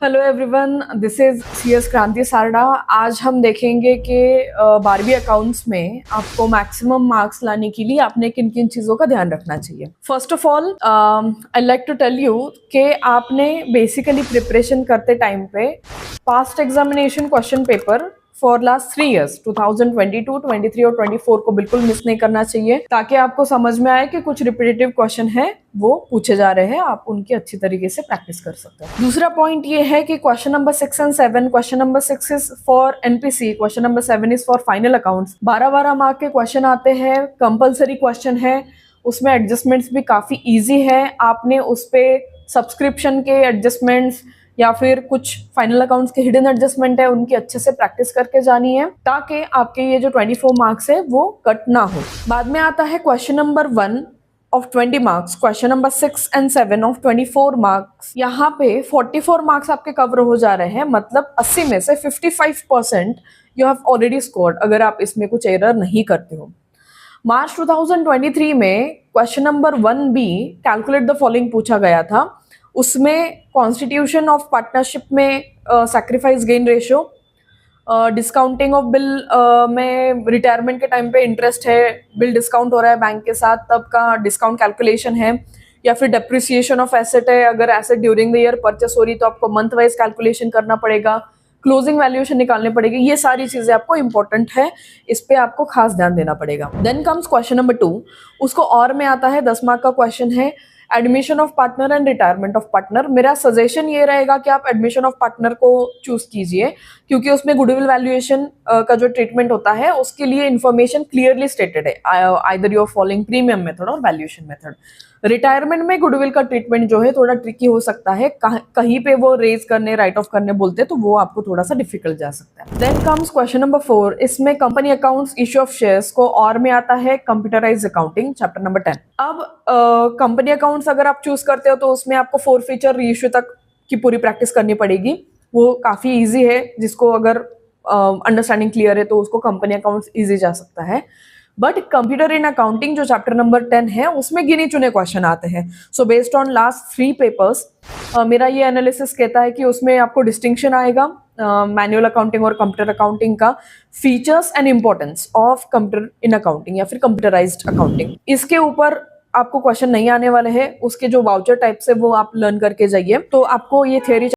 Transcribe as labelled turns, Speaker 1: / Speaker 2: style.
Speaker 1: Hello everyone, this is CS क्रांति सारडा। आज हम देखेंगे कि 12वीं अकाउंट्स में आपको मैक्सिमम मार्क्स लाने के लिए आपने किन किन चीज़ों का ध्यान रखना चाहिए। First of all I like to tell you कि आपने बेसिकली प्रिपरेशन करते टाइम पे past examination question paper for last 3 years 2022, 23 और 24 को बिल्कुल मिस नहीं करना चाहिए, ताकि आपको समझ में आए कि कुछ रिपीटेटिव क्वेश्चन है वो पूछे जा रहे हैं, आप उनकी अच्छी तरीके से प्रैक्टिस कर सकते हैं। दूसरा पॉइंट ये है कि question number 6 and 7, question number 6 is for NPC, question number 7 is for final accounts. 12-12 mark के क्वेश्चन आते हैं, कंपल्सरी क्वेश्चन है, उसमें एडजस्टमेंट्स भी काफी ईजी है। आपने उस पर सब्सक्रिप्शन के एडजस्टमेंट्स या फिर कुछ फाइनल अकाउंट्स के हिडन एडजस्टमेंट है, उनकी अच्छे से प्रैक्टिस करके जानी है, ताकि आपके ये जो 24 मार्क्स है वो कट ना हो। बाद में आता है question number 1 of 20 marks, question number 6 and 7 of 24 marks. यहाँ पे 44 मार्क्स आपके कवर हो जा रहे हैं, मतलब 80 में से 55% यू हैव ऑलरेडी स्कोर्ड, अगर आप इसमें कुछ एरर नहीं करते हो। मार्च 2023 में question number 1B calculate the following पूछा गया था। उसमें कॉन्स्टिट्यूशन ऑफ पार्टनरशिप में sacrifice gain ratio, discounting of bill में रिटायरमेंट के टाइम पे इंटरेस्ट है, बिल डिस्काउंट हो रहा है बैंक के साथ, तब का डिस्काउंट कैलकुलेशन है, या फिर डेप्रिसिएशन ऑफ एसेट है, अगर asset during the year purchase हो रही तो आपको मंथ वाइज कैलकुलेशन करना पड़ेगा, क्लोजिंग वैल्यूएशन निकालने पड़ेगी। ये सारी चीजें आपको इंपॉर्टेंट है, इस पे आपको खास ध्यान देना पड़ेगा। देन कम्स क्वेश्चन नंबर 2, उसको और में आता है, 10 मार्क का क्वेश्चन है, admission of partner and retirement of partner. मेरा सजेशन ये रहेगा कि आप एडमिशन ऑफ पार्टनर को चूज कीजिए, क्योंकि उसमें गुडविल वैल्यूएशन का जो ट्रीटमेंट होता है उसके लिए इंफॉर्मेशन क्लियरली स्टेटेड है, either you are following premium method और वैल्यूएशन मेथड। रिटायरमेंट में गुडविल का ट्रीटमेंट जो है थोड़ा ट्रिकी हो सकता है, कहीं पे वो रेज करने, राइट ऑफ करने बोलते हैं, तो वो आपको थोड़ा सा डिफिकल्ट जा सकता है। देन कम्स क्वेश्चन नंबर 4, इसमें company accounts, issue of shares को और में आता है कंप्यूटराइज्ड अकाउंटिंग, चैप्टर नंबर 10। अब कंपनी अकाउंट्स अगर आप चूज करते हो तो उसमें आपको फोरफीचर रीइश्यू तक की पूरी प्रैक्टिस करनी पड़ेगी, वो काफी ईजी है, जिसको अगर अंडरस्टैंडिंग क्लियर है तो उसको कंपनी अकाउंट्स ईजी जा सकता है। बट कंप्यूटर इन अकाउंटिंग जो चैप्टर नंबर 10 है उसमें गिने चुने क्वेश्चन आते हैं। So based on last 3 papers मेरा ये एनालिसिस कहता है कि उसमें आपको डिस्टिंक्शन आएगा मैनुअल अकाउंटिंग और कंप्यूटर अकाउंटिंग का, features and importance of computer in accounting या फिर कंप्यूटराइज्ड अकाउंटिंग। इसके ऊपर आपको क्वेश्चन नहीं आने वाले हैं, उसके जो वाउचर टाइप्स है वो आप लर्न करके जाइए, तो आपको ये थियरी